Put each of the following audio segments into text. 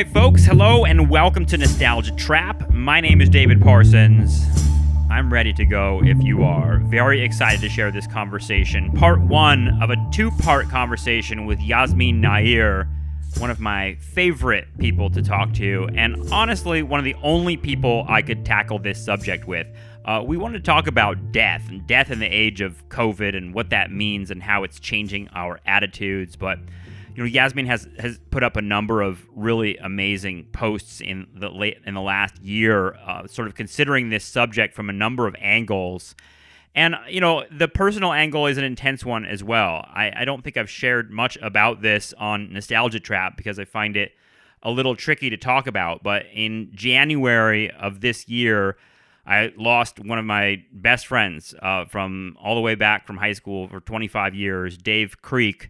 right, folks, hello and welcome to Nostalgia Trap. My name is David Parsons. I'm ready to go if you are. Very excited to share this conversation. Part one of a two-part conversation with Yasmin Nair, one of my favorite people to talk to, and honestly, one of the only people I could tackle this subject with. We wanted to talk about death in the age of COVID and what that means and how it's changing our attitudes, but Yasmin has put up a number of really amazing posts in the last year, sort of considering this subject from a number of angles. And, the personal angle is an intense one as well. I don't think I've shared much about this on Nostalgia Trap because I find it a little tricky to talk about. But in January of this year, I lost one of my best friends from all the way back from high school for 25 years, Dave Creek,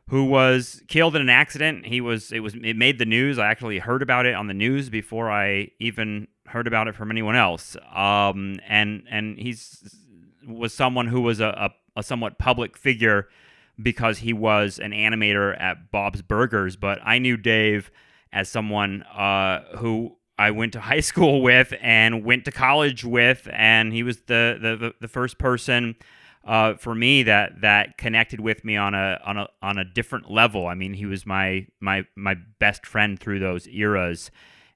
who was killed in an accident. It made the news. I actually heard about it on the news before I even heard about it from anyone else. And was someone who was a somewhat public figure because he was an animator at Bob's Burgers. But I knew Dave as someone who I went to high school with and went to college with, and he was the first person for me that connected with me on a different level. I mean, he was my best friend through those eras,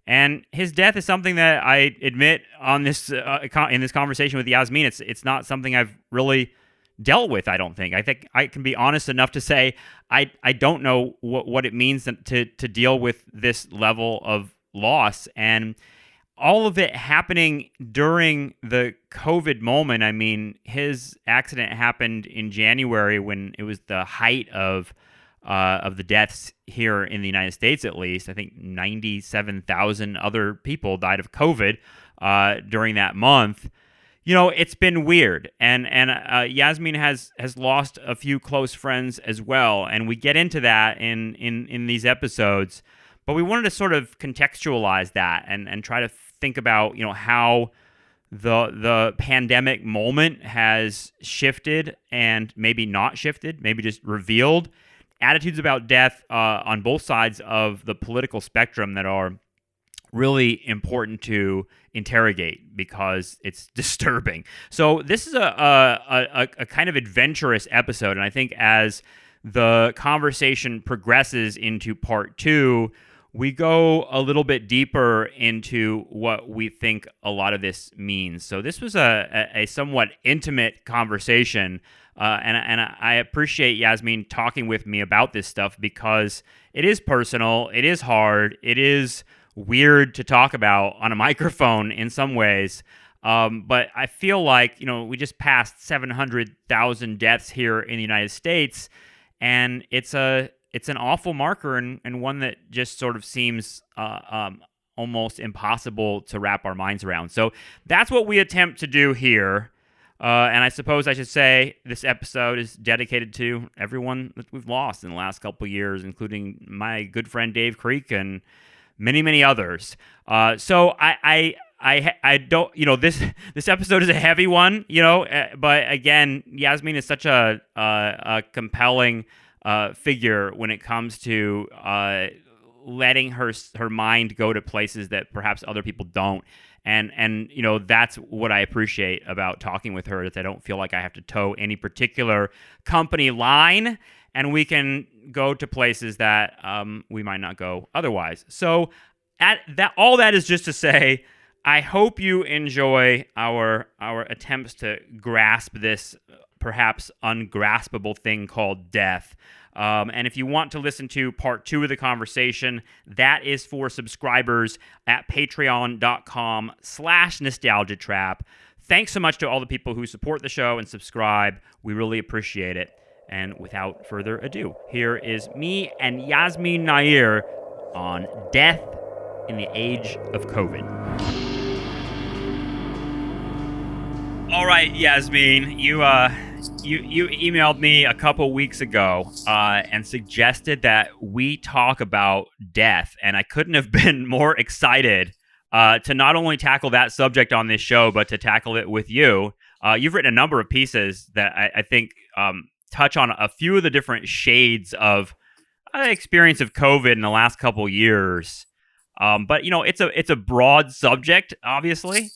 and his death is something that I admit on this in this conversation with Yasmin, it's not something I've really dealt with. I don't think. I think I can be honest enough to say I don't know what it means to deal with this level of loss, and all of it happening during the COVID moment. I mean, his accident happened in January when it was the height of the deaths here in the United States, at least. I think 97,000 other people died of COVID during that month. It's been weird, and Yasmin has lost a few close friends as well, and we get into that in these episodes. But we wanted to sort of contextualize that and try to think about, how the pandemic moment has shifted and maybe not shifted, maybe just revealed attitudes about death on both sides of the political spectrum that are really important to interrogate because it's disturbing. So this is a kind of adventurous episode, and I think as the conversation progresses into part two, we go a little bit deeper into what we think a lot of this means. So this was a somewhat intimate conversation, and I appreciate Yasmin talking with me about this stuff because it is personal, it is hard, it is weird to talk about on a microphone in some ways. But I feel like, we just passed 700,000 deaths here in the United States, and it's an awful marker and one that just sort of seems almost impossible to wrap our minds around. So that's what we attempt to do here. And I suppose I should say this episode is dedicated to everyone that we've lost in the last couple of years, including my good friend Dave Creek and many, many others. So I don't, this episode is a heavy one, but again, Yasmin is such a compelling figure when it comes to letting her mind go to places that perhaps other people don't. And that's what I appreciate about talking with her, is I don't feel like I have to toe any particular company line, and we can go to places that we might not go otherwise. So all that is just to say, I hope you enjoy our attempts to grasp this perhaps ungraspable thing called death. And if you want to listen to part two of the conversation, that is for subscribers at patreon.com/nostalgiatrap. Thanks so much to all the people who support the show and subscribe. We really appreciate it. And without further ado, here is me and Yasmin Nair on death in the age of COVID. All right, Yasmin, you emailed me a couple weeks ago and suggested that we talk about death, and I couldn't have been more excited to not only tackle that subject on this show, but to tackle it with you. You've written a number of pieces that I think touch on a few of the different shades of experience of COVID in the last couple years. But it's a broad subject, obviously.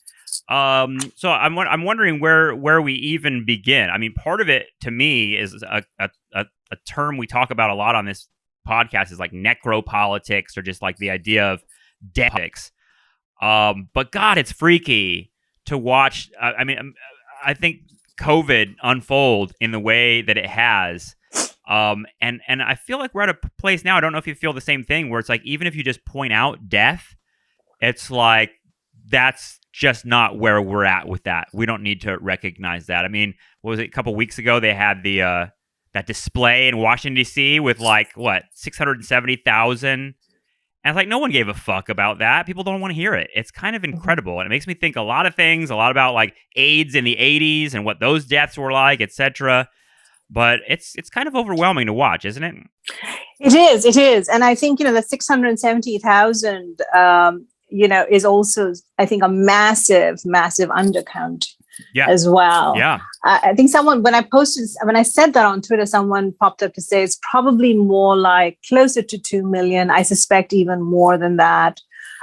So I'm wondering where we even begin. I mean, part of it to me is a term we talk about a lot on this podcast is like necropolitics, or just like the idea of death politics. But God, it's freaky to watch. I think COVID unfold in the way that it has. And I feel like we're at a place now, I don't know if you feel the same thing, where it's like, even if you just point out death, it's like, that's just not where we're at with that. We don't need to recognize that. I mean, what was it? A couple weeks ago, they had that display in Washington, D.C. with 670,000. And it's like, no one gave a fuck about that. People don't want to hear it. It's kind of incredible. And it makes me think a lot of things, a lot about like AIDS in the 80s and what those deaths were like, etc. But it's kind of overwhelming to watch, isn't it? It is. And I think, the 670,000, is also, I think, a massive undercount as well. Yeah. I think when I said that on Twitter, someone popped up to say it's probably more like closer to 2 million. I suspect even more than that.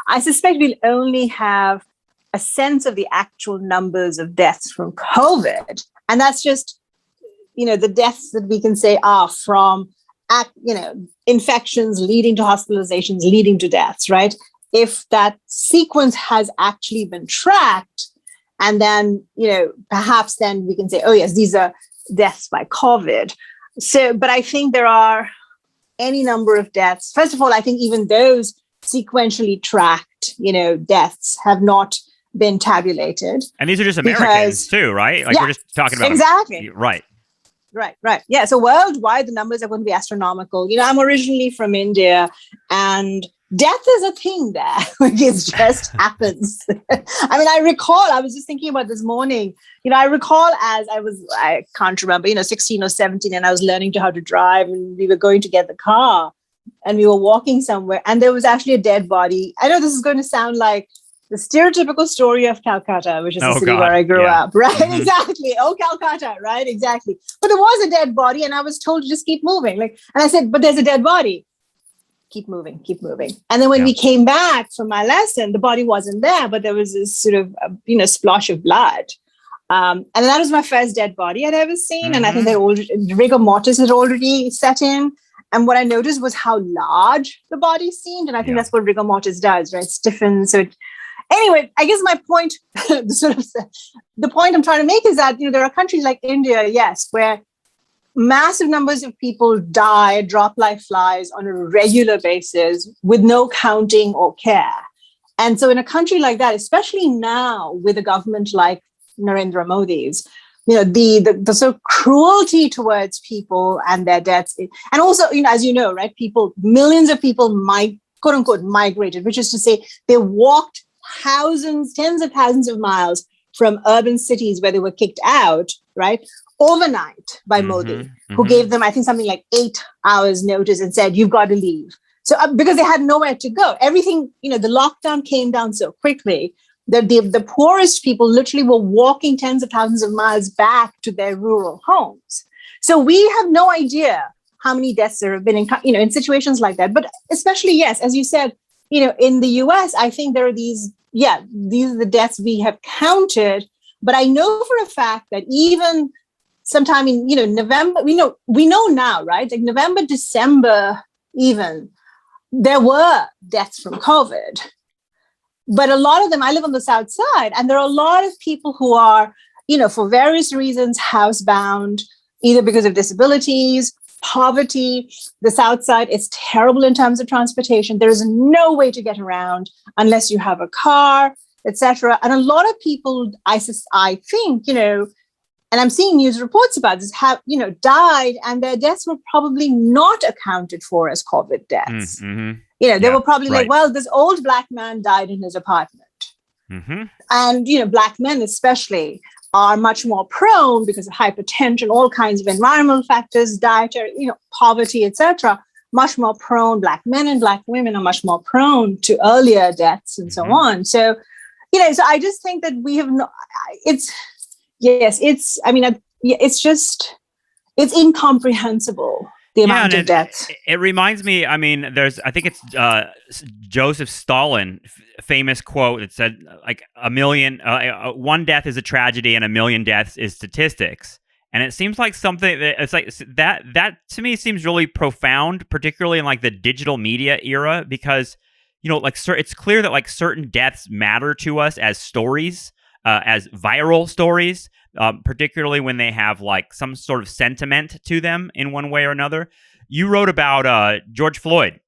I suspect we'll only have a sense of the actual numbers of deaths from COVID. And that's just, the deaths that we can say are from, infections leading to hospitalizations, leading to deaths, right? If that sequence has actually been tracked, and then, perhaps then we can say, oh, yes, these are deaths by COVID. So, but I think there are any number of deaths. First of all, I think even those sequentially tracked, deaths have not been tabulated. And these are just Americans too, right? Like we're just talking about. Exactly. Right. Right. Yeah. So worldwide, the numbers are going to be astronomical. I'm originally from India, and death is a thing there. It just happens. I recall, I was just thinking about this morning, I recall as I can't remember, 16 or 17, and I was learning how to drive, and we were going to get the car, and we were walking somewhere, and there was actually a dead body. I know this is going to sound like the stereotypical story of Calcutta, which is the city where I grew up, right? Mm-hmm. Exactly. Oh, Calcutta, right? Exactly. But there was a dead body, and I was told to just keep moving. And I said, but there's a dead body. Keep moving. And then when we came back from my lesson, the body wasn't there, but there was this sort of, splosh of blood. And that was my first dead body I'd ever seen. Mm-hmm. And I think that rigor mortis had already set in. And what I noticed was how large the body seemed. And I think that's what rigor mortis does, right? Stiffens. So anyway, I guess my point, the point I'm trying to make is that, there are countries like India, yes, where massive numbers of people die, drop like flies on a regular basis with no counting or care. And so in a country like that, especially now with a government like Narendra Modi's, the sort of cruelty towards people and their deaths. And also, as you know, right, millions of people quote unquote migrated, which is to say they walked tens of thousands of miles from urban cities where they were kicked out, right? Overnight by Modi, who gave them, I think, something like 8 hours notice and said, you've got to leave. So because they had nowhere to go, everything, the lockdown came down so quickly that the poorest people literally were walking tens of thousands of miles back to their rural homes. So we have no idea how many deaths there have been in situations like that. But especially, yes, as you said, in the US, I think there are these are the deaths we have counted. But I know for a fact that even sometime in, November, we know now, right? Like November, December, even, there were deaths from COVID. But a lot of them, I live on the South Side, and there are a lot of people who are, for various reasons, housebound, either because of disabilities, poverty. The South Side is terrible in terms of transportation. There is no way to get around unless you have a car, etc. And a lot of people, I think, and I'm seeing news reports about this, have, died, and their deaths were probably not accounted for as COVID deaths. Mm-hmm. They were probably like, well, this old Black man died in his apartment. Mm-hmm. And, Black men especially are much more prone, because of hypertension, all kinds of environmental factors, dietary, poverty, etc., much more prone. Black men and Black women are much more prone to earlier deaths and so on. So, so I just think that we have it's incomprehensible. the Yeah, amount and of deaths. it reminds me. I mean, I think it's Joseph Stalin famous quote that said like one death is a tragedy and a million deaths is statistics. And it seems like something that it's like that to me seems really profound, particularly in like the digital media era, because like it's clear that like certain deaths matter to us as stories, as viral stories. Particularly when they have like some sort of sentiment to them in one way or another. You wrote about George Floyd,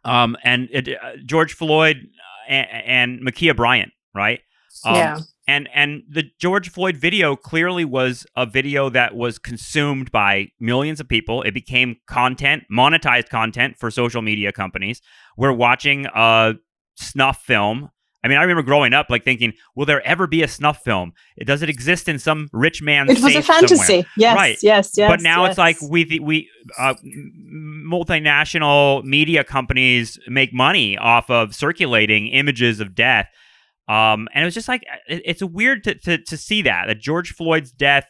George Floyd and Ma'Khia Bryant, right? Yeah. And the George Floyd video clearly was a video that was consumed by millions of people. It became content, monetized content for social media companies. We're watching a snuff film. I mean, I remember growing up, like thinking, "Will there ever be a snuff film? Does it exist in some rich man's safe It was a fantasy. somewhere?" Yes, right? Yes. But now it's like we multinational media companies make money off of circulating images of death, and it was just like it's weird to see that George Floyd's death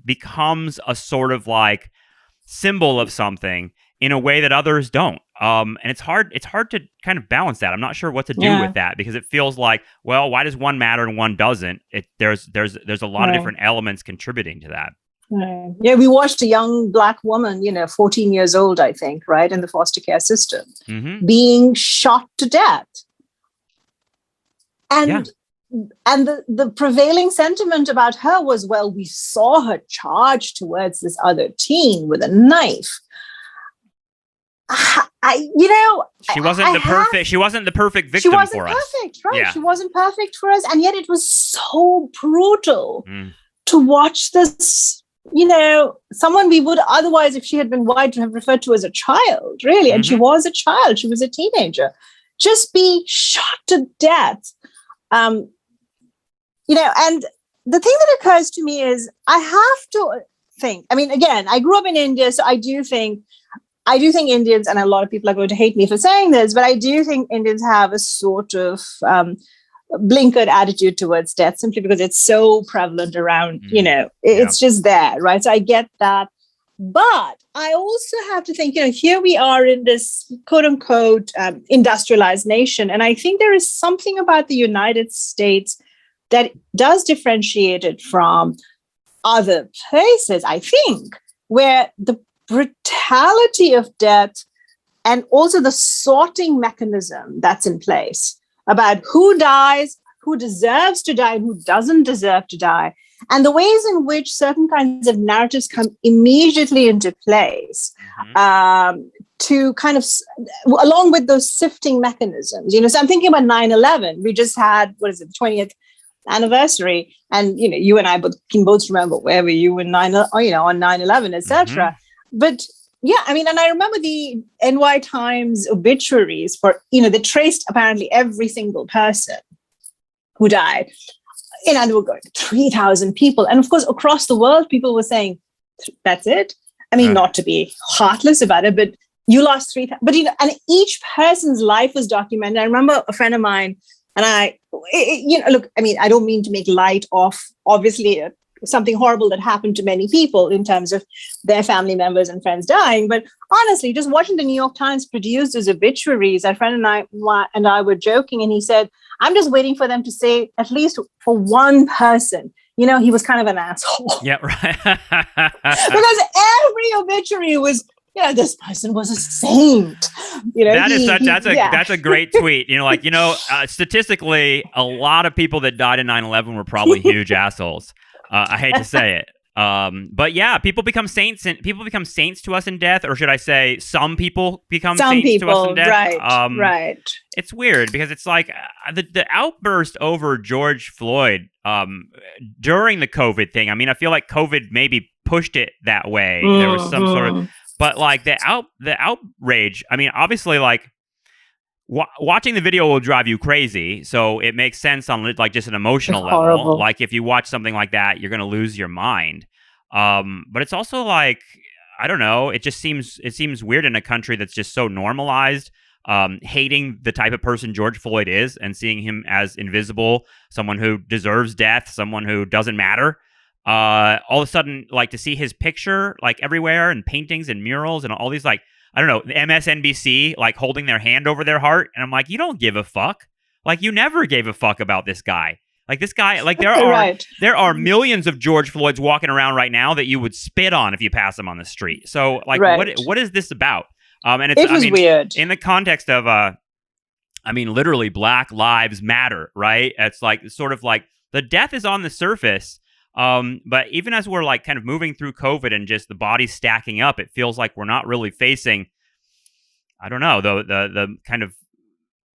becomes a sort of like symbol of something in a way that others don't. And it's hard to kind of balance that. I'm not sure what to do with that, because it feels like, well, why does one matter and one doesn't? There's a lot of different elements contributing to that. Right. Yeah, we watched a young Black woman, 14 years old, I think, right, in the foster care system, being shot to death. And the prevailing sentiment about her was, well, we saw her charge towards this other teen with a knife. She wasn't the perfect victim for us. She wasn't perfect, right? Yeah. She wasn't perfect for us, and yet it was so brutal to watch this. Someone we would otherwise, if she had been white, have referred to as a child, really, and she was a child. She was a teenager, just be shot to death. And the thing that occurs to me is I have to think. I mean, again, I grew up in India, so I do think Indians, and a lot of people are going to hate me for saying this, but I do think Indians have a sort of blinkered attitude towards death simply because it's so prevalent around, it's just there, right? So I get that. But I also have to think, here we are in this quote unquote industrialized nation. And I think there is something about the United States that does differentiate it from other places, I think, where the brutality of death and also the sorting mechanism that's in place about who dies, who deserves to die, and who doesn't deserve to die, and the ways in which certain kinds of narratives come immediately into place to kind of, along with those sifting mechanisms. So I'm thinking about 9/11. We just had, the 20th anniversary, and you and I can both remember where were you in on 9/11, etc. But yeah, I mean, and I remember the NY Times obituaries for, they traced apparently every single person who died. They were going 3,000 people. And of course, across the world, people were saying, that's it. I mean, not to be heartless about it, but you lost 3,000. But, and each person's life was documented. I remember a friend of mine and look, I mean, I don't mean to make light of, obviously, something horrible that happened to many people in terms of their family members and friends dying. But honestly, just watching the New York Times produce those obituaries, a friend and I were joking, and he said, I'm just waiting for them to say, at least for one person, he was kind of an asshole. Yeah, right. Because every obituary was, this person was a saint. That's a great tweet. Statistically, a lot of people that died in 9/11 were probably huge assholes. I hate to say it. But yeah, people become saints to us in death, or should I say some people become saints to us in death. Right. It's weird because it's like the outburst over George Floyd during the COVID thing. I mean, I feel like COVID maybe pushed it that way. There was some sort of, but like the outrage. I mean, obviously, like watching the video will drive you crazy, so it makes sense on like just an emotional level. Horrible. Like if you watch something like that, you're gonna lose your mind. But it's also like, I don't know. It seems weird in a country that's just so normalized, hating the type of person George Floyd is and seeing him as invisible, someone who deserves death, someone who doesn't matter. all of a sudden, like, to see his picture like everywhere and paintings and murals and all these, like, I don't know, the MSNBC, like, holding their hand over their heart. And I'm like, you don't give a fuck. Like, you never gave a fuck about this guy. Like, this guy, like, there are millions of George Floyds walking around right now that you would spit on if you pass them on the street. So, like, what is this about? And it was weird in the context of, literally Black Lives Matter, right? It's like, sort of like, the death is on the surface. But even as we're, like, kind of moving through COVID and just the bodies stacking up, it feels like we're not really facing, I don't know, the kind of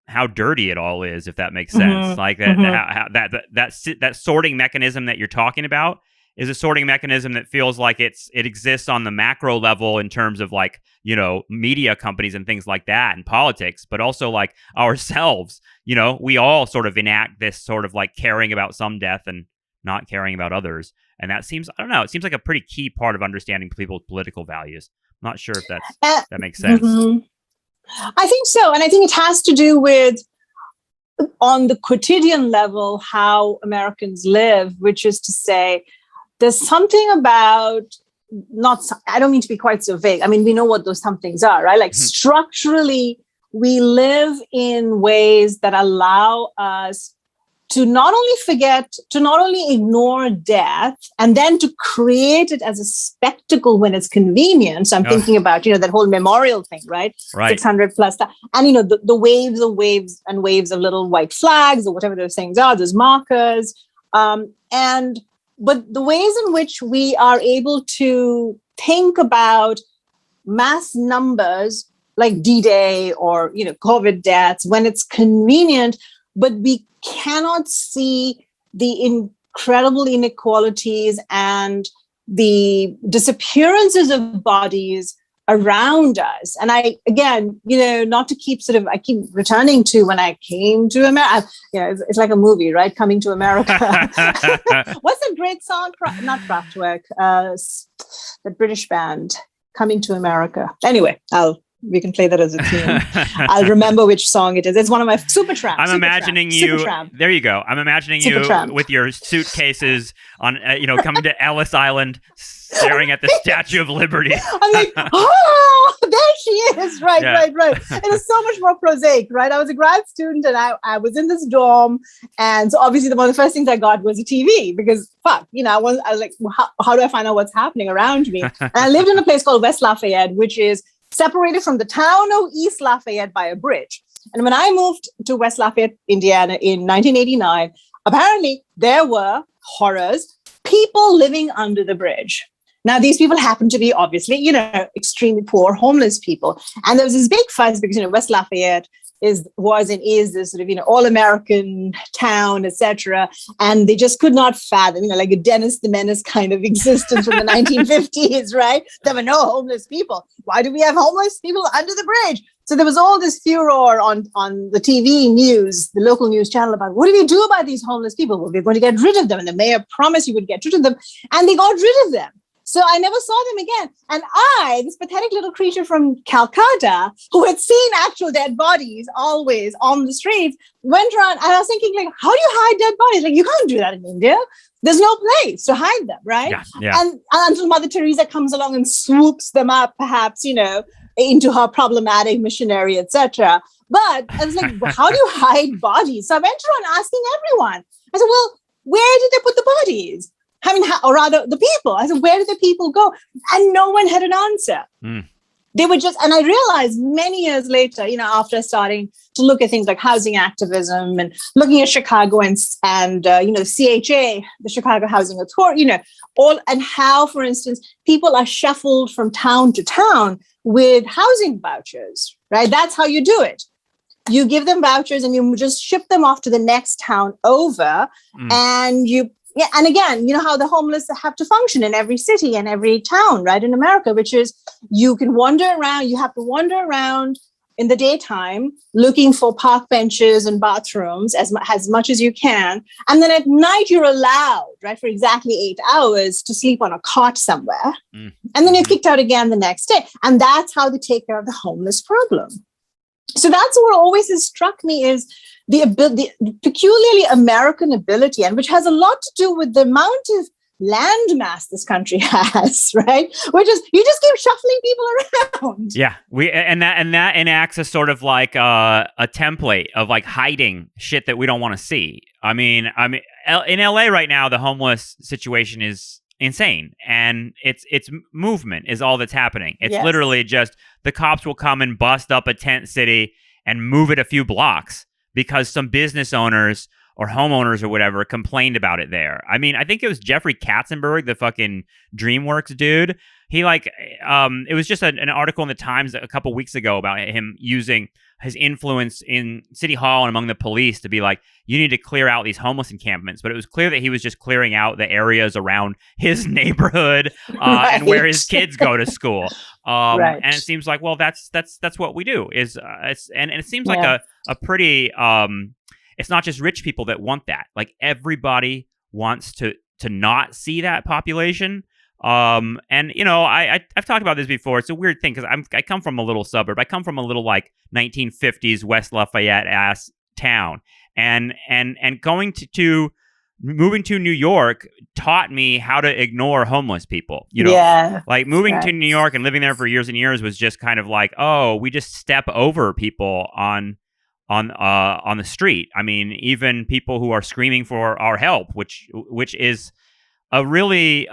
how dirty it all is, if that makes sense. Like that sorting mechanism that you're talking about is a sorting mechanism that feels like it exists on the macro level in terms of, like, you know, media companies and things like that and politics, but also, like, ourselves, you know, we all sort of enact this sort of, like, caring about some death and not caring about others. And that seems, I don't know, it seems like a pretty key part of understanding people's political values. I'm not sure if that makes sense. I think so. And I think it has to do with, on the quotidian level, how Americans live, which is to say, there's something about, I don't mean to be quite so vague. I mean, we know what those some things are, right? Like, structurally, we live in ways that allow us to not only ignore death, and then to create it as a spectacle when it's convenient. So I'm thinking about, you know, that whole memorial thing, right? 600 plus. And, you know, the waves of little white flags or whatever those things are, those markers. But the ways in which we are able to think about mass numbers like D-Day or, you know, COVID deaths when it's convenient, but we cannot see the incredible inequalities and the disappearances of bodies around us. And I, again, you know, not to keep I keep returning to when I came to America, you know, it's like a movie, right? Coming to America. What's the great song? Not Kraftwerk, the British band, Coming to America. Anyway, we can play that as a tune. I'll remember which song it is. It's one of my Supertramp. I'm imagining you. There you go. I'm imagining you with your suitcases on, coming to Ellis Island, staring at the Statue of Liberty. I'm like, oh, there she is. Right. It was so much more prosaic, right? I was a grad student and I was in this dorm. And so obviously one of the first things I got was a TV because, I was like, how do I find out what's happening around me? And I lived in a place called West Lafayette, which is separated from the town of East Lafayette by a bridge. And when I moved to West Lafayette, Indiana in 1989, apparently there were horrors, people living under the bridge. Now, these people happen to be obviously, extremely poor, homeless people. And there was this big fuss because, West Lafayette was and is this sort of, all-American town, etc. And they just could not fathom, like a Dennis the Menace kind of existence from the 1950s, right? There were no homeless people. Why do we have homeless people under the bridge? So there was all this furor on the TV news, the local news channel about what do we do about these homeless people? Well, we're going to get rid of them. And the mayor promised he would get rid of them. And they got rid of them. So I never saw them again. And I, this pathetic little creature from Calcutta, who had seen actual dead bodies always on the streets, went around and I was thinking, like, how do you hide dead bodies? Like, you can't do that in India. There's no place to hide them, right? Yeah. And until Mother Teresa comes along and swoops them up, perhaps, into her problematic missionary, etc. But I was like, well, how do you hide bodies? So I went around asking everyone. I said, well, where did they put the bodies? I mean, or rather the people. I said, where did the people go? And no one had an answer. They were just, and I realized many years later, after starting to look at things like housing activism and looking at Chicago and CHA, the Chicago Housing Authority, and how, for instance, people are shuffled from town to town with housing vouchers, right? That's how you do it. You give them vouchers and you just ship them off to the next town over and and again, how the homeless have to function in every city and every town, right, in America, which is you have to wander around in the daytime looking for park benches and bathrooms as much as you can. And then at night, you're allowed, right, for exactly 8 hours to sleep on a cot somewhere. And then you're kicked out again the next day. And that's how they take care of the homeless problem. So that's what always has struck me is the peculiarly American ability, and which has a lot to do with the amount of landmass this country has, right? Which is you just keep shuffling people around. Yeah, that enacts a sort of like a template of like hiding shit that we don't want to see. I mean, in LA right now, the homeless situation is insane, and it's movement is all that's happening. It's literally just the cops will come and bust up a tent city and move it a few blocks because some business owners or homeowners or whatever complained about it there. I mean, I think it was Jeffrey Katzenberg, the fucking DreamWorks dude. He it was just an article in the Times a couple weeks ago about him using his influence in City Hall and among the police to be like, you need to clear out these homeless encampments. But it was clear that he was just clearing out the areas around his neighborhood and where his kids go to school. And it seems like, well, that's what we do. And it seems like a pretty it's not just rich people that want that. Like everybody wants to not see that population. And you know, I've talked about this before. It's a weird thing because I come from a little suburb. I come from a little like 1950s West Lafayette ass town, and moving to New York taught me how to ignore homeless people. You know, like moving to New York and living there for years and years was just kind of like, oh, we just step over people on the street. I mean, even people who are screaming for our help, which is a really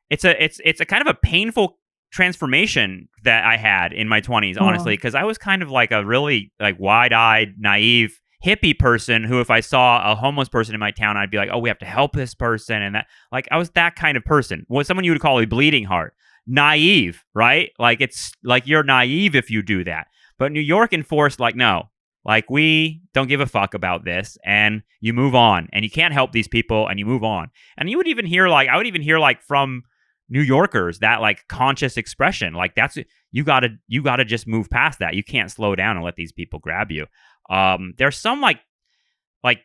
it's a kind of a painful transformation that I had in my 20s, honestly, because I was kind of like a really like wide-eyed, naive hippie person who, if I saw a homeless person in my town, I'd be like, oh, we have to help this person. And that, like, I was that kind of person. Was someone you would call a bleeding heart. Naive, right? Like, it's like you're naive if you do that. But New York enforced, like, no, like, we don't give a fuck about this, and you move on, and you can't help these people, and you move on. And you would even hear, like, I would even hear, like, from New Yorkers, that, like, conscious expression, like, that's, you gotta just move past that. You can't slow down and let these people grab you. There's some, like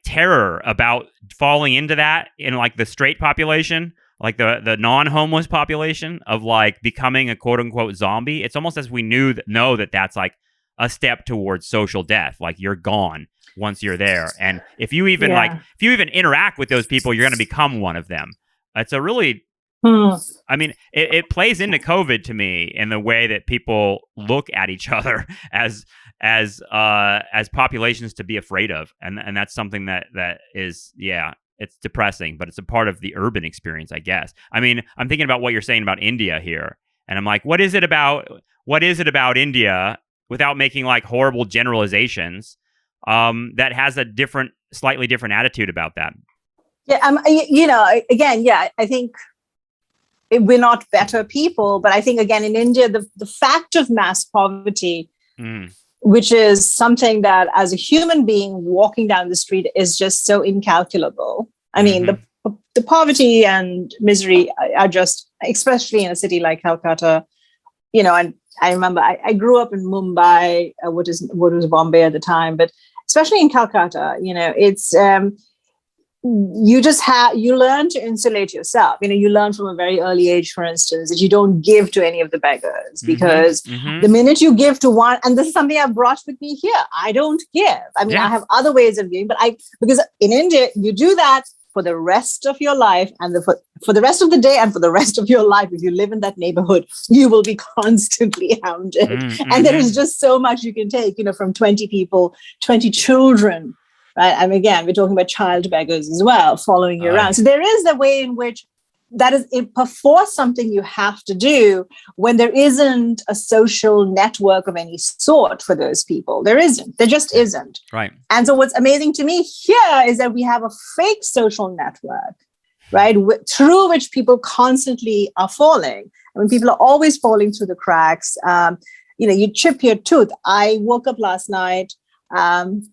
terror about falling into that in, like, the straight population, like the non-homeless population, of, like, becoming a quote-unquote zombie. It's almost as we know that that's, like, a step towards social death. Like, you're gone once you're there. And if you even interact with those people, you're going to become one of them. It's a really, I mean, it plays into COVID to me in the way that people look at each other as populations to be afraid of. And that's something that is, it's depressing, but it's a part of the urban experience, I guess. I mean, I'm thinking about what you're saying about India here. And I'm like, what is it about India, without making, like, horrible generalizations, that has a slightly different attitude about that? Yeah, again, I think we're not better people, but I think, again, in India, the fact of mass poverty, which is something that, as a human being walking down the street, is just so incalculable. I mean, the poverty and misery are just, especially in a city like Calcutta, and I remember I grew up in Mumbai, what was Bombay at the time, but especially in Calcutta, it's you learn to insulate yourself. You learn from a very early age, for instance, that you don't give to any of the beggars, because the minute you give to one, and this is something I've brought with me here, I don't give. I mean, I have other ways of giving, but because in India, you do that for the rest of your life, and for the rest of the day, and for the rest of your life. If you live in that neighborhood, you will be constantly hounded. And there is just so much you can take, from 20 people, 20 children, right? And again, we're talking about child beggars as well, following you around. So there is a way in which that is perforce something you have to do when there isn't a social network of any sort for those people. There just isn't. Right. And so what's amazing to me here is that we have a fake social network, right, through which people constantly are falling. I mean, people are always falling through the cracks. You chip your tooth. I woke up last night with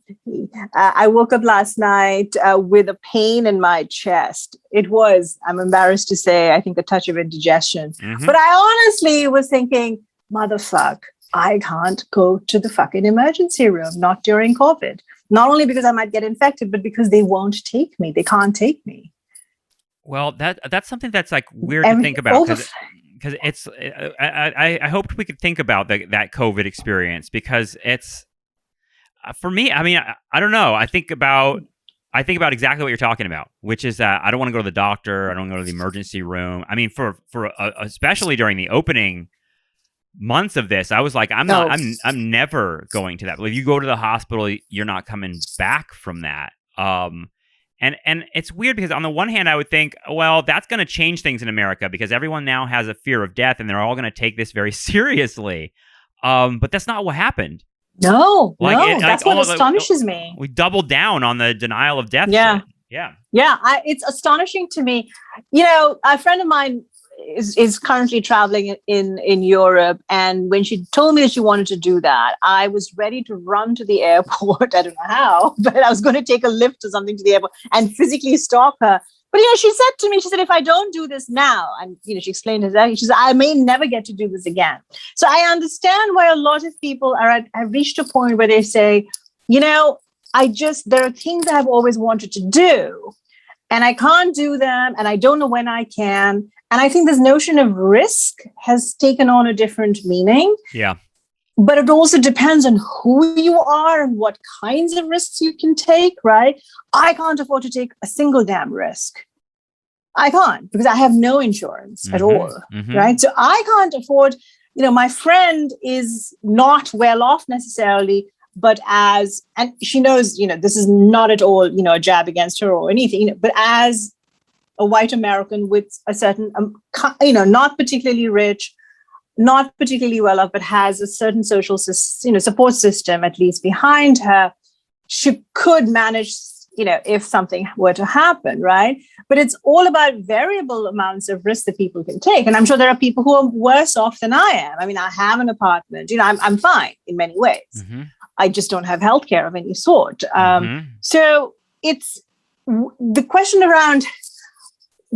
a pain in my chest. It was, I'm embarrassed to say, I think a touch of indigestion. But I honestly was thinking, motherfuck, I can't go to the fucking emergency room, not during COVID. Not only because I might get infected, but because they won't take me. They can't take me. Well, that's something that's, like, weird to think about, because it's, I hoped we could think about that COVID experience, because it's, for me, I mean, I don't know. I think about I think about exactly what you're talking about, which is that I don't want to go to the doctor. I don't go to the emergency room. I mean, especially during the opening months of this, I was like, I'm never going to that. If you go to the hospital, you're not coming back from that. And it's weird because on the one hand, I would think, well, that's going to change things in America because everyone now has a fear of death and they're all going to take this very seriously. But that's not what happened. No, that's what astonishes me. We doubled down on the denial of death. Yeah. Yeah. It's astonishing to me. You know, a friend of mine is currently traveling in Europe. And when she told me that she wanted to do that, I was ready to run to the airport. I don't know how, but I was going to take a lift or something to the airport and physically stop her. But, she said to me, if I don't do this now, and, she explained it, she said, I may never get to do this again. So I understand why a lot of people have reached a point where they say, there are things that I've always wanted to do and I can't do them and I don't know when I can. And I think this notion of risk has taken on a different meaning. Yeah. But it also depends on who you are and what kinds of risks you can take, right? I can't afford to take a single damn risk. I can't because I have no insurance at all, right? So I can't afford, my friend is not well off necessarily, but and she knows, this is not at all, a jab against her or anything, but as a white American with a certain, not particularly rich, not particularly well off, but has a certain social, support system at least behind her, she could manage, if something were to happen, right? But it's all about variable amounts of risk that people can take. And I'm sure there are people who are worse off than I am. I mean, I have an apartment, I'm fine in many ways. I just don't have healthcare of any sort. So it's the question around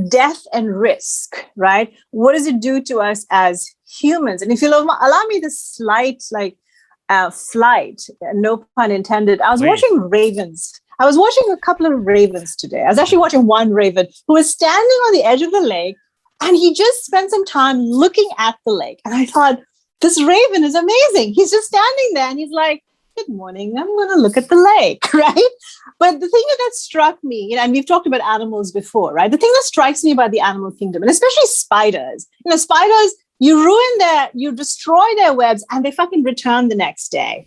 death and risk, right? What does it do to us as humans? And if you'll allow me this slight, flight, no pun intended, I was watching ravens. I was watching a couple of ravens today. I was actually watching one raven who was standing on the edge of the lake and he just spent some time looking at the lake. And I thought, this raven is amazing. He's just standing there and he's like, good morning, I'm going to look at the lake, right? But the thing that struck me, and we've talked about animals before, right? The thing that strikes me about the animal kingdom, and especially spiders, spiders, you destroy their webs and they fucking return the next day.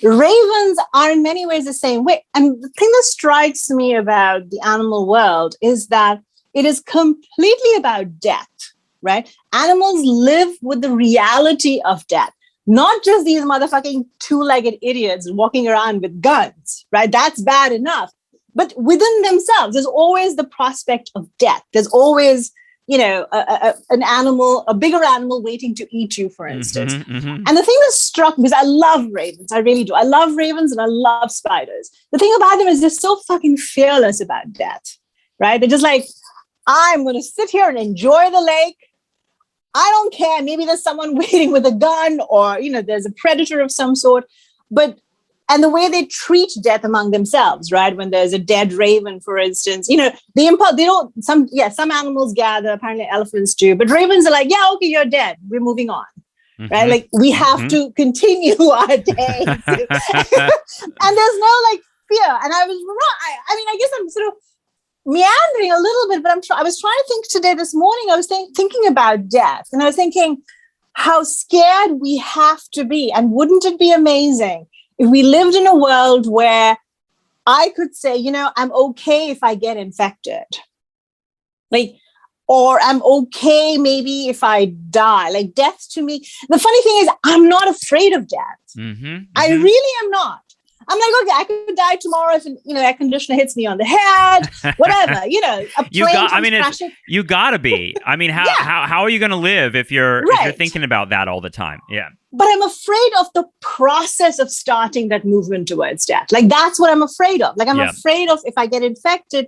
Ravens are in many ways the same way. And the thing that strikes me about the animal world is that it is completely about death, right? Animals live with the reality of death. Not just these motherfucking two-legged idiots walking around with guns, right? That's bad enough. But within themselves, there's always the prospect of death. There's always, an animal, a bigger animal waiting to eat you, for instance. And the thing that struck me, because I love ravens, I really do. I love ravens and I love spiders. The thing about them is they're so fucking fearless about death, right? They're just like, I'm going to sit here and enjoy the lake. I don't care. Maybe there's someone waiting with a gun or, there's a predator of some sort. And the way they treat death among themselves, right? When there's a dead raven, for instance, some animals gather, apparently elephants do, but ravens are like, yeah, okay, you're dead. We're moving on. Right? Like we have to continue our day. And there's no fear. And I was wrong. I guess I'm sort of meandering a little bit, but I was trying to think today, this morning, I was thinking about death. And I was thinking how scared we have to be. And wouldn't it be amazing if we lived in a world where I could say, I'm okay if I get infected. Or I'm okay maybe if I die. Death to me. The funny thing is, I'm not afraid of death. I really am not. I'm like, okay, I could die tomorrow if air conditioner hits me on the head, whatever. A plane crashing. You gotta be. I mean, how are you going to live if you're thinking about that all the time? Yeah. But I'm afraid of the process of starting that movement towards death. That's what I'm afraid of. I'm afraid of if I get infected.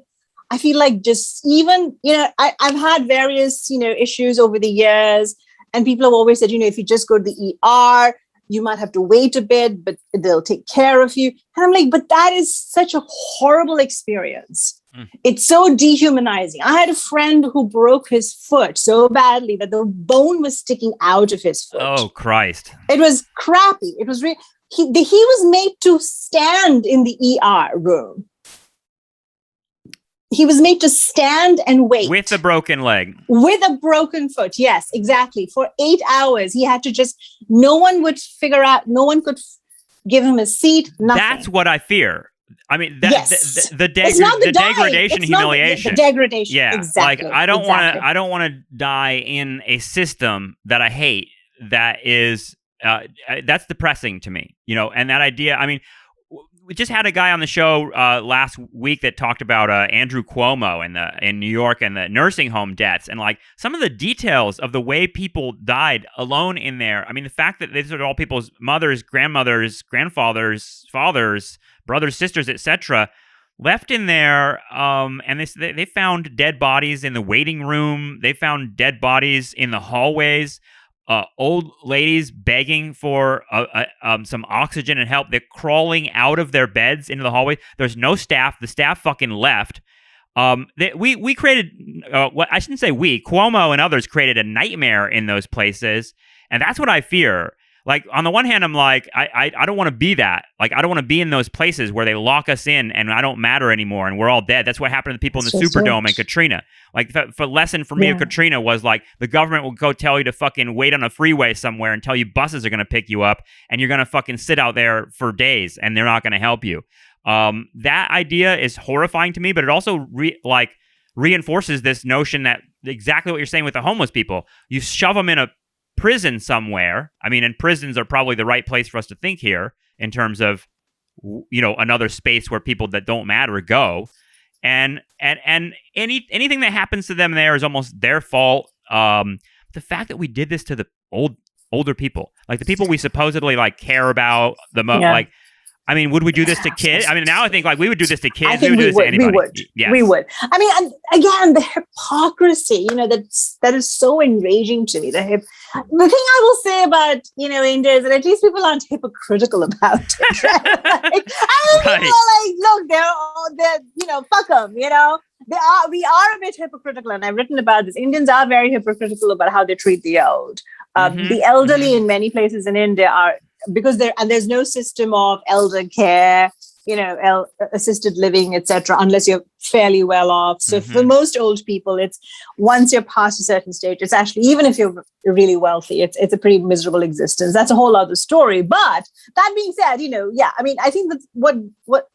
I feel like just even I've had various issues over the years, and people have always said if you just go to the ER. You might have to wait a bit, but they'll take care of you. And I'm like, but that is such a horrible experience. It's so dehumanizing. I had a friend who broke his foot so badly that the bone was sticking out of his foot. Oh, Christ. It was crappy. It was he was made to stand in the ER room. he was made to stand and wait. With a broken leg. With a broken foot. Yes, exactly. For 8 hours, he had to no one would figure out, no one could give him a seat, nothing. That's what I fear. I mean, yes. the degradation, humiliation. The degradation. Yeah. Exactly. Like, I don't want to die in a system that I hate. That is, that's depressing to me, and that idea, I mean, we just had a guy on the show last week that talked about Andrew Cuomo in New York and the nursing home deaths, and like some of the details of the way people died alone in there. I mean, the fact that these are all people's mothers, grandmothers, grandfathers, fathers, brothers, sisters, etc., left in there, and they found dead bodies in the waiting room. They found dead bodies in the hallways. Old ladies begging for some oxygen and help. They're crawling out of their beds into the hallway. There's no staff. The staff fucking left. We created, I shouldn't say we, Cuomo and others created a nightmare in those places. And that's what I fear. Like, on the one hand, I'm like, I don't want to be that. Like, I don't want to be in those places where they lock us in and I don't matter anymore and we're all dead. That's what happened to the people in the Superdome and Katrina. Like, the lesson for me of Katrina was like, the government will go tell you to fucking wait on a freeway somewhere and tell you buses are going to pick you up and you're going to fucking sit out there for days and they're not going to help you. That idea is horrifying to me, but it also reinforces this notion that exactly what you're saying with the homeless people. You shove them in a prison somewhere. I mean, and prisons are probably the right place for us to think here in terms of, another space where people that don't matter go. And anything that happens to them there is almost their fault. The fact that we did this to the older people, like the people we supposedly like care about the most, like, I mean, would we do this to kids? I mean, now I think like we would do this to kids. I think we would do this to anybody. We would. Yes. We would. I mean, and again, the hypocrisy, that is so enraging to me. The thing I will say about, India is that at least people aren't hypocritical about it. Right? People are like, look, they're fuck them, we are a bit hypocritical. And I've written about this. Indians are very hypocritical about how they treat the old. The elderly in many places in India are, because there's no system of elder care, assisted living, etc., unless you're fairly well off. So for most old people, it's once you're past a certain stage, it's actually, even if you're really wealthy, it's a pretty miserable existence. That's a whole other story. But that being said, I mean, I think that what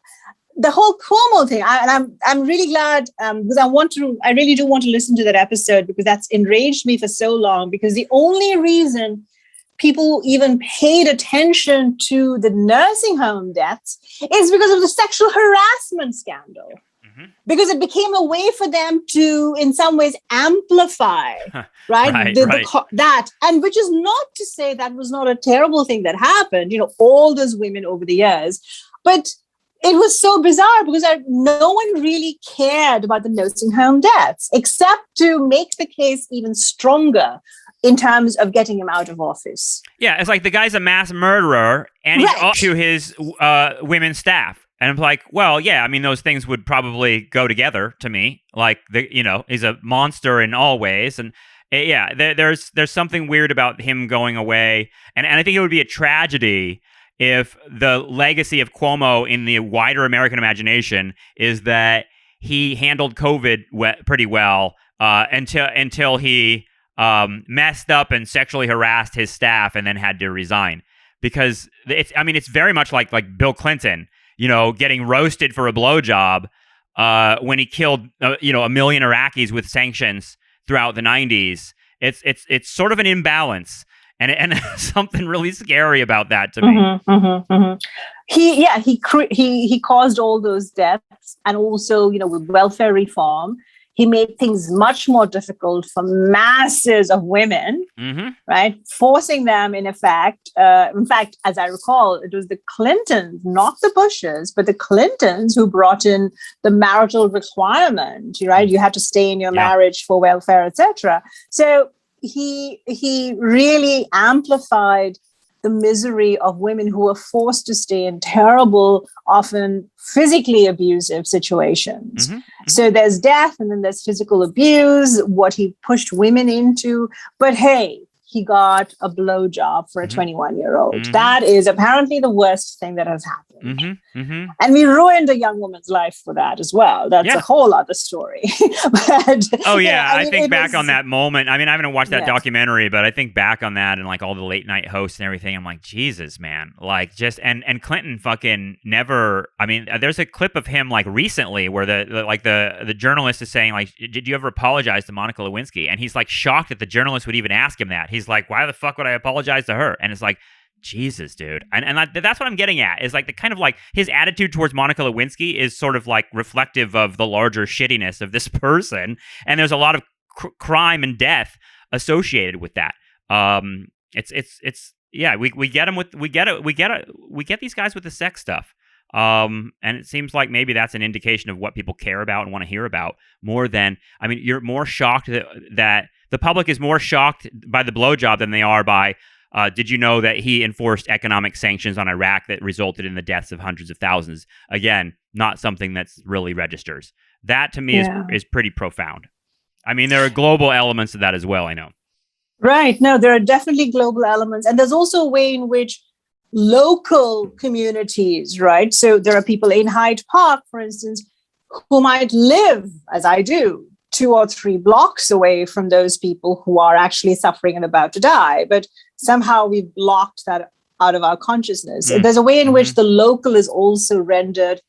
the whole Cuomo thing, I'm really glad, because I really do want to listen to that episode, because that's enraged me for so long, because the only reason people even paid attention to the nursing home deaths is because of the sexual harassment scandal. Because it became a way for them to, in some ways, amplify, right? That, and which is not to say that was not a terrible thing that happened, all those women over the years, but it was so bizarre because no one really cared about the nursing home deaths, except to make the case even stronger in terms of getting him out of office. Yeah, it's like the guy's a mass murderer and he's up to his women's staff. And I'm like, well, yeah, I mean, those things would probably go together to me. Like, he's a monster in all ways. And there's something weird about him going away. And I think it would be a tragedy if the legacy of Cuomo in the wider American imagination is that he handled COVID pretty well until he messed up and sexually harassed his staff and then had to resign. Because it's very much like Bill Clinton, getting roasted for a blowjob when he killed a million Iraqis with sanctions throughout the 90s. It's sort of an imbalance. And something really scary about that to me. He caused all those deaths, and also with welfare reform, he made things much more difficult for masses of women, right? Forcing them, in fact, as I recall, it was the Clintons, not the Bushes, but the Clintons who brought in the marital requirement, right? You had to stay in your marriage for welfare, etc. So he really amplified the misery of women who were forced to stay in terrible, often physically abusive situations. So there's death and then there's physical abuse, what he pushed women into. But hey, he got a blowjob for a Mhm. 21-year-old. Mhm. That is apparently the worst thing that has happened. And And we ruined a young woman's life for that as well. That's a whole other story. But, oh yeah, I I mean, think it back was, on that moment. I mean, I haven't watched that yeah. documentary, but I think back on that and like all the late night hosts and everything. I'm like, Jesus, man, like just and Clinton fucking never. I mean, there's a clip of him like recently where the journalist is saying like, did you ever apologize to Monica Lewinsky? And he's like shocked that the journalist would even ask him that. He's like, why the fuck would I apologize to her? And it's like, Jesus, dude. And that's what I'm getting at is like the kind of like his attitude towards Monica Lewinsky is sort of like reflective of the larger shittiness of this person. And there's a lot of crime and death associated with that. Yeah, we get them with, we get these guys with the sex stuff. And it seems like maybe that's an indication of what people care about and want to hear about more than, I mean, you're more shocked that the public is more shocked by the blowjob than they are by, did you know that he enforced economic sanctions on Iraq that resulted in the deaths of hundreds of thousands? Again, not something that's really registers. That to me is pretty profound. I mean, there are global elements of that as well, I know. Right. No, there are definitely global elements. And there's also a way in which local communities, right? So there are people in Hyde Park, for instance, who might live, as I do, 2 or 3 blocks away from those people who are actually suffering and about to die. But somehow we've blocked that out of our consciousness. There's a way in which the local is also rendered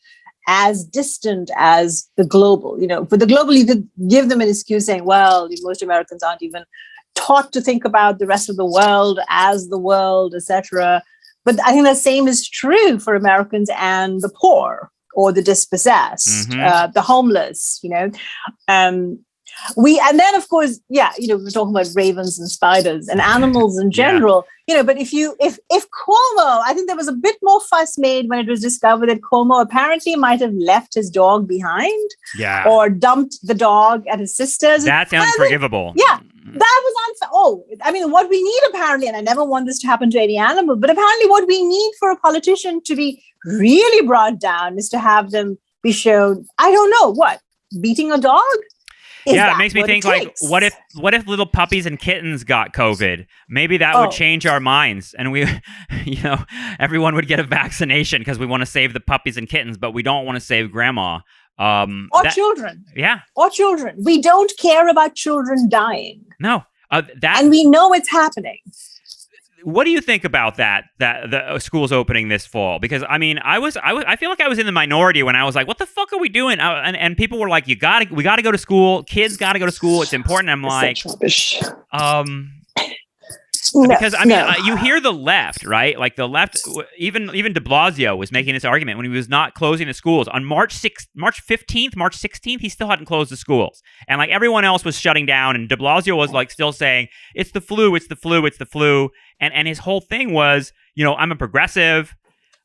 as distant as the global. You know, for the global, you could give them an excuse saying, well, most Americans aren't even taught to think about the rest of the world as the world, etc. But I think the same is true for Americans and the poor or the dispossessed, the homeless, you know. And then, of course, we're talking about ravens and spiders and animals in general, you know, but if Cuomo, I think there was a bit more fuss made when it was discovered that Cuomo apparently might have left his dog behind or dumped the dog at his sister's. That's unforgivable. That was unfair. Oh, I mean, what we need apparently, and I never want this to happen to any animal, but apparently what we need for a politician to be really brought down is to have them be shown, I don't know, what, beating a dog? It makes me think like, what if little puppies and kittens got COVID? Maybe that would change our minds, and we, you know, everyone would get a vaccination because we want to save the puppies and kittens, but we don't want to save grandma. Children. Yeah. Or children. We don't care about children dying. No. And we know it's happening. What do you think about that the school's opening this fall? Because I mean, I feel like I was in the minority when I was like, what the fuck are we doing? And people were like, we got to go to school. Kids got to go to school. It's important. I'm like, because I mean, you hear the left, right? Like the left, even De Blasio was making this argument when he was not closing the schools on March 15th, March 16th. He still hadn't closed the schools, and like everyone else was shutting down. And De Blasio was like still saying, "It's the flu, it's the flu, it's the flu." And his whole thing was, you know, I'm a progressive.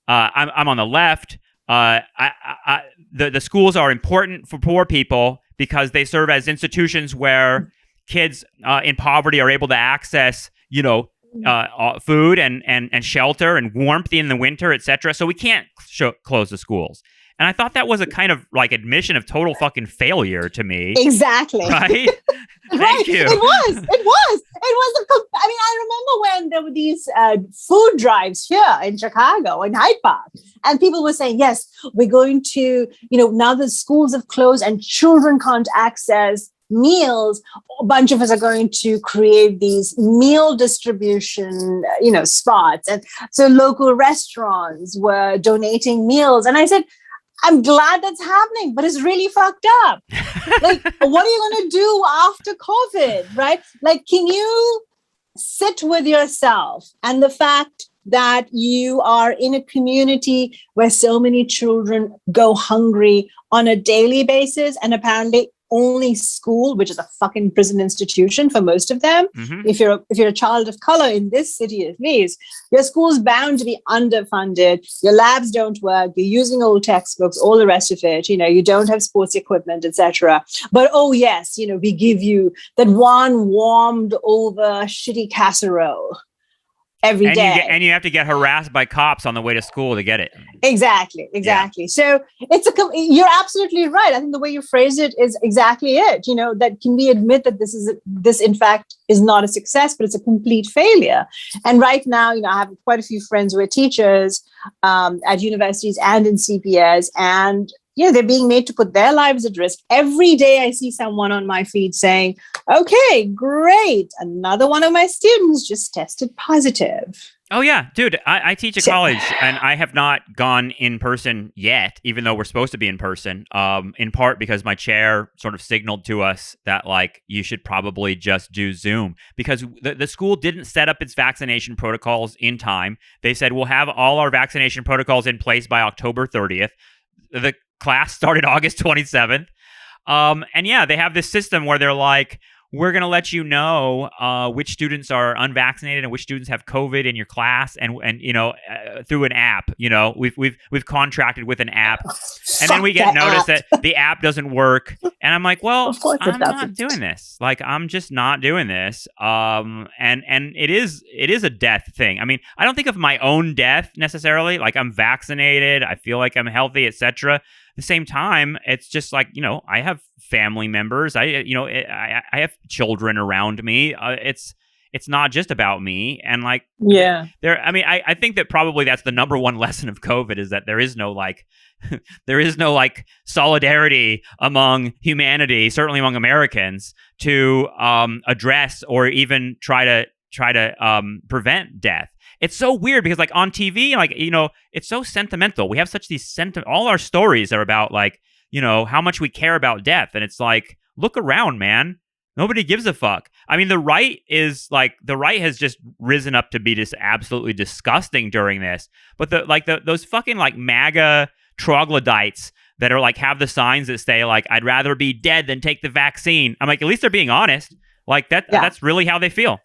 I'm on the left. The schools are important for poor people because they serve as institutions where kids in poverty are able to access, you know, food and shelter and warmth in the winter, etc. So we can't close the schools. And I thought that was a kind of like admission of total fucking failure to me. Exactly. Right? Thank you. It was. I mean, I remember when there were these food drives here in Chicago, in Hyde Park, and people were saying, yes, we're going to, you know, now the schools have closed and children can't access meals, a bunch of us are going to create these meal distribution, you know, spots. And so local restaurants were donating meals. And I said, I'm glad that's happening, but it's really fucked up. Like, what are you going to do after COVID, right? Like, can you sit with yourself and the fact that you are in a community where so many children go hungry on a daily basis, and apparently only school, which is a fucking prison institution for most of them. If you're a child of color in this city at least, your school's bound to be underfunded. Your labs don't work. You're using old textbooks, all the rest of it. You know, you don't have sports equipment, etc. But oh yes, you know, we give you that one warmed over shitty casserole every day. And you have to get harassed by cops on the way to school to get it. Exactly. Yeah. So you're absolutely right. I think the way you phrase it is exactly it. That can we admit that this in fact is not a success, but it's a complete failure. And right now, I have quite a few friends who are teachers at universities and in CPS, and they're being made to put their lives at risk. Every day I see someone on my feed saying, okay, great, another one of my students just tested positive. Oh, yeah, dude, I teach at college, and I have not gone in person yet, even though we're supposed to be in person, in part because my chair sort of signaled to us that, you should probably just do Zoom, because the school didn't set up its vaccination protocols in time. They said, we'll have all our vaccination protocols in place by October 30th. The class started August 27th. And yeah, they have this system where they're like, we're going to let you know which students are unvaccinated and which students have COVID in your class, and through an app. We've contracted with an app, and then we get notice that the app doesn't work, and I'm like, well, I'm not doing this. I'm just not doing this. And it is a death thing. I mean, I don't think of my own death necessarily. I'm vaccinated, I feel like I'm healthy, etc. At the same time, it's just I have family members. I have children around me. It's not just about me. And I think that probably that's the number one lesson of COVID, is that there is no solidarity among humanity, certainly among Americans, to address or even try to prevent death. It's so weird because on TV, it's so sentimental. We have such these all our stories are about how much we care about death. And it's look around, man. Nobody gives a fuck. I mean, the right has just risen up to be just absolutely disgusting during this. But those fucking MAGA troglodytes that are have the signs that say I'd rather be dead than take the vaccine. I'm at least they're being honest. That's really how they feel.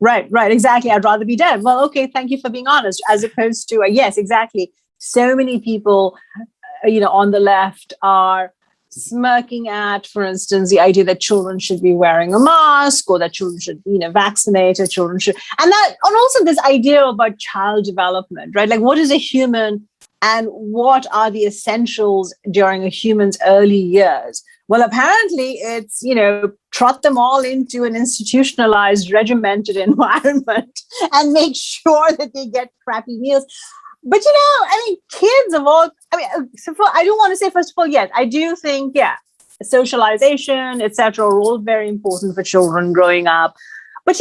Right, exactly. I'd rather be dead. Well, okay, thank you for being honest. As opposed to, yes, exactly. So many people, on the left are smirking at, for instance, the idea that children should be wearing a mask, or that children should, vaccinate, or children should. And also this idea about child development, right? What is a human, and what are the essentials during a human's early years? Well, apparently it's, trot them all into an institutionalized, regimented environment and make sure that they get crappy meals. But, kids of all, I do want to say, first of all, yes, I do think, socialization, etc., are all very important for children growing up. But,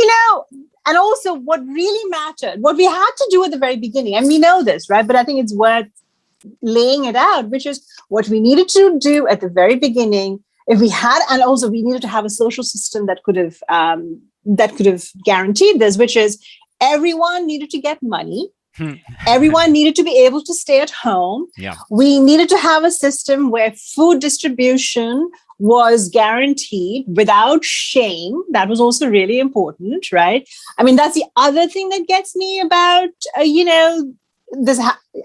and also what really mattered, what we had to do at the very beginning, and we know this, right? But I think it's worth laying it out, which is what we needed to do at the very beginning. If we had, and also we needed to have a social system that could have guaranteed this, which is everyone needed to get money. Everyone needed to be able to stay at home. Yeah. We needed to have a system where food distribution was guaranteed without shame. That was also really important, right? I mean, that's the other thing that gets me about, this.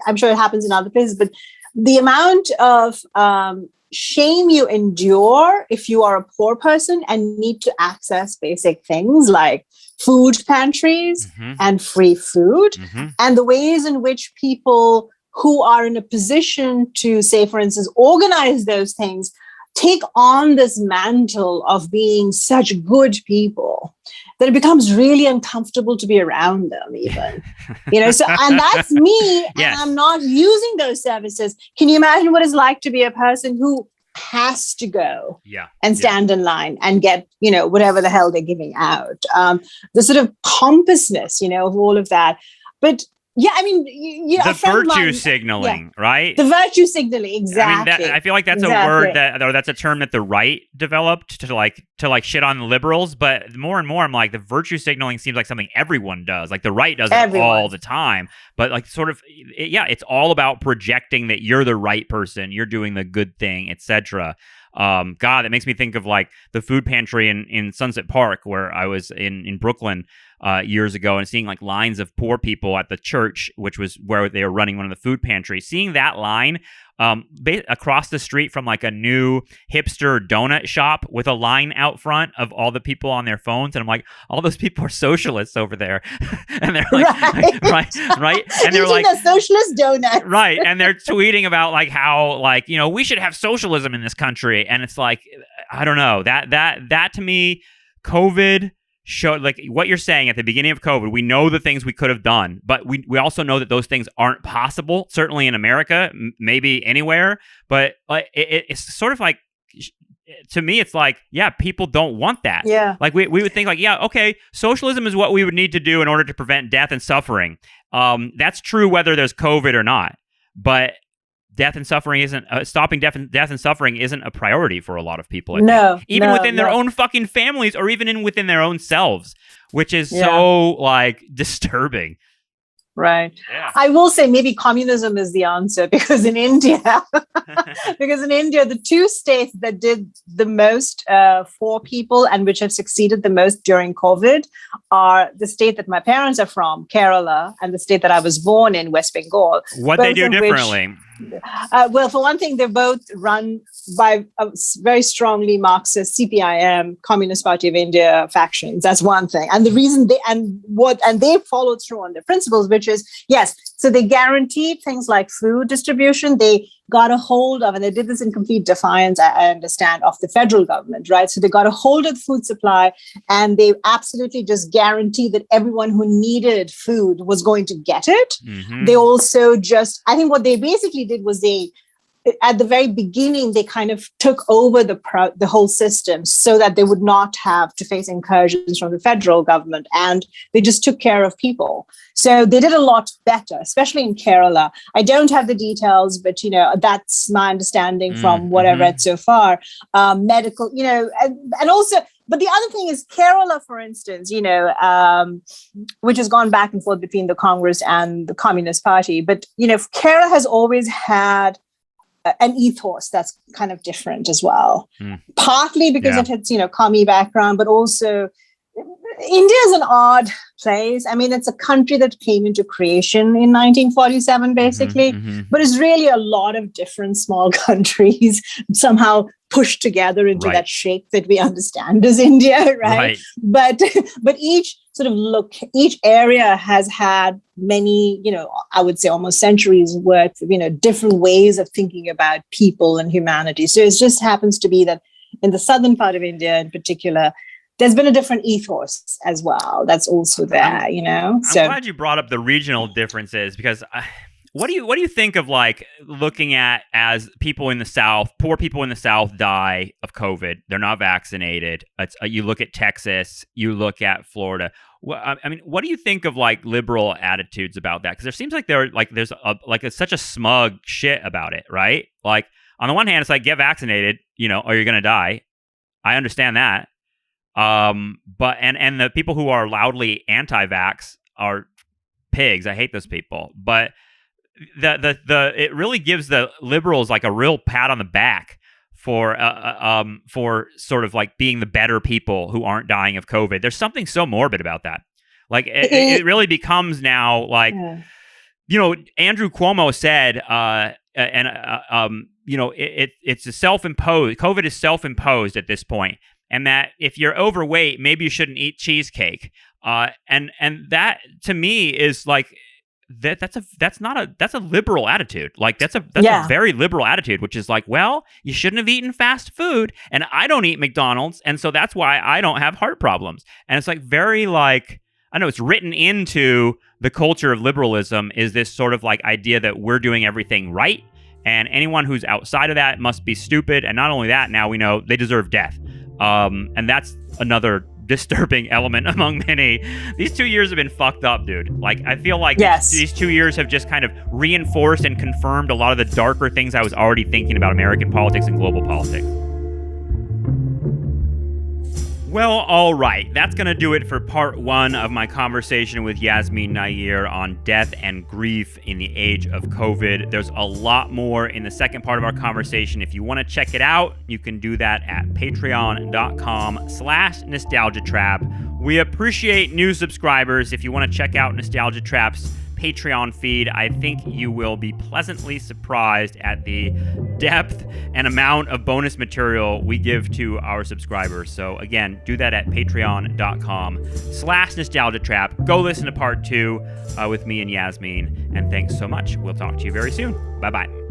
I'm sure it happens in other places, but the amount of shame you endure if you are a poor person and need to access basic things like food pantries and free food, and the ways in which people who are in a position to, say, for instance, organize those things, take on this mantle of being such good people that it becomes really uncomfortable to be around them, even. So, and that's me, Yes. And I'm not using those services. Can you imagine what it's like to be a person who has to go and stand in line and get, whatever the hell they're giving out? The sort of pompousness, of all of that. But yeah, I mean, the virtue signaling, right? The virtue signaling, exactly. I mean, I feel like that's a word that's a term that the right developed to shit on the liberals. But more and more, I'm like, the virtue signaling seems like something everyone does. The right does it all the time. But it's all about projecting that you're the right person, you're doing the good thing, etc. God, it makes me think of the food pantry in Sunset Park, where I was in Brooklyn years ago, and seeing lines of poor people at the church, which was where they were running one of the food pantries. Seeing that line across the street from like a new hipster donut shop with a line out front of all the people on their phones, and I'm like, all those people are socialists over there, and they're like, right, and they're like a socialist donut, right, and they're tweeting about like how like we should have socialism in this country, and it's like I don't know that to me, COVID showed like what you're saying at the beginning of COVID. We know the things we could have done, but we also know that those things aren't possible. Certainly in America, maybe anywhere. But like it's sort of like, to me, it's like, yeah, people don't want that. Yeah. Like we would think like, yeah, okay, socialism is what we would need to do in order to prevent death and suffering. That's true whether there's COVID or not. But death and suffering isn't stopping death and suffering isn't a priority for a lot of people. I think. Even within their own fucking families, or even within their own selves, which is so like disturbing. Right. Yeah. I will say maybe communism is the answer, because in India, the two states that did the most for people and which have succeeded the most during COVID are the state that my parents are from, Kerala, and the state that I was born in, West Bengal. What they do differently? Well, for one thing, they're both run by very strongly Marxist CPIM, Communist Party of India factions. That's one thing. And the reason they followed through on their principles, which is, yes, so they guaranteed things like food distribution. They got a hold of, and they did this in complete defiance, I understand, of the federal government, right? So they got a hold of the food supply, and they absolutely just guaranteed that everyone who needed food was going to get it. Mm-hmm. They also I think what they basically did was at the very beginning, they kind of took over the whole system so that they would not have to face incursions from the federal government, and they just took care of people. So they did a lot better, especially in Kerala. I don't have the details, but that's my understanding from what I've read so far. Medical, and also. But the other thing is Kerala, for instance, which has gone back and forth between the Congress and the Communist Party. But, Kerala has always had an ethos that's kind of different as well, partly because of its, commie background, but also India is an odd place. I mean, it's a country that came into creation in 1947, basically, but it's really a lot of different small countries somehow pushed together into that shape that we understand as India, right? But each each area has had many, I would say almost centuries worth of, different ways of thinking about people and humanity. So it just happens to be that in the southern part of India in particular, there's been a different ethos as well. That's also there, I'm glad you brought up the regional differences, because what do you think of like looking at as people in the South, poor people in the South die of COVID. They're not vaccinated. You look at Texas, you look at Florida. I mean, what do you think of like liberal attitudes about that? Because there seems like there's such a smug shit about it, right? Like on the one hand, it's like get vaccinated, or you're gonna die. I understand that. But the people who are loudly anti-vax are pigs. I hate those people. But it really gives the liberals like a real pat on the back for sort of like being the better people who aren't dying of COVID. There's something so morbid about that. Like it really becomes now like, Andrew Cuomo said, it's a self-imposed. COVID is self-imposed at this point. And that if you're overweight, maybe you shouldn't eat cheesecake. And that to me is like that's a liberal attitude. Like that's a very liberal attitude, which is like, well, you shouldn't have eaten fast food, and I don't eat McDonald's, and so that's why I don't have heart problems. And it's like very like, I know it's written into the culture of liberalism is this sort of like idea that we're doing everything right, and anyone who's outside of that must be stupid. And not only that, now we know they deserve death. And that's another disturbing element among many. These 2 years have been fucked up, dude. Like, I feel like these 2 years have just kind of reinforced and confirmed a lot of the darker things I was already thinking about American politics and global politics. Well, all right. That's going to do it for part one of my conversation with Yasmin Nair on death and grief in the age of COVID. There's a lot more in the second part of our conversation. If you want to check it out, you can do that at patreon.com/nostalgiatrap. We appreciate new subscribers. If you want to check out Nostalgia Trap's Patreon feed. I think you will be pleasantly surprised at the depth and amount of bonus material we give to our subscribers. So again, do that at patreon.com/nostalgiatrap. Go listen to part 2 with me and Yasmin. And thanks so much. We'll talk to you very soon. Bye-bye.